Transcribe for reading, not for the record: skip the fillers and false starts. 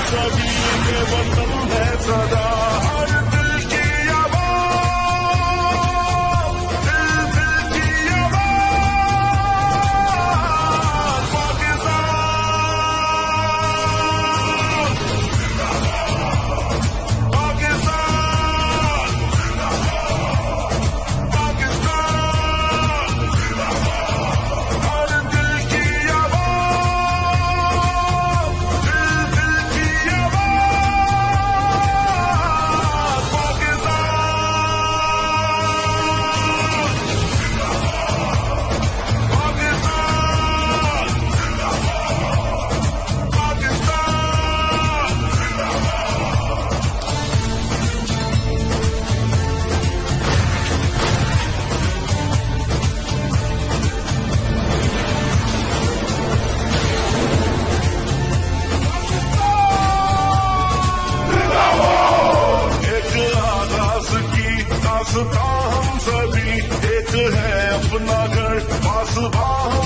सभी के वतन है सदा हर दिल की आवाज़, दिल दिल की आवाज़। पाकिस्तान पाकिस्तान पाकिस्तान, हर दिल की आवाज़, दिल दिल की आवाज़। पाकिस्तान एक आगाज़ की दास्तां हम सभी, एक है अपना घर पासबां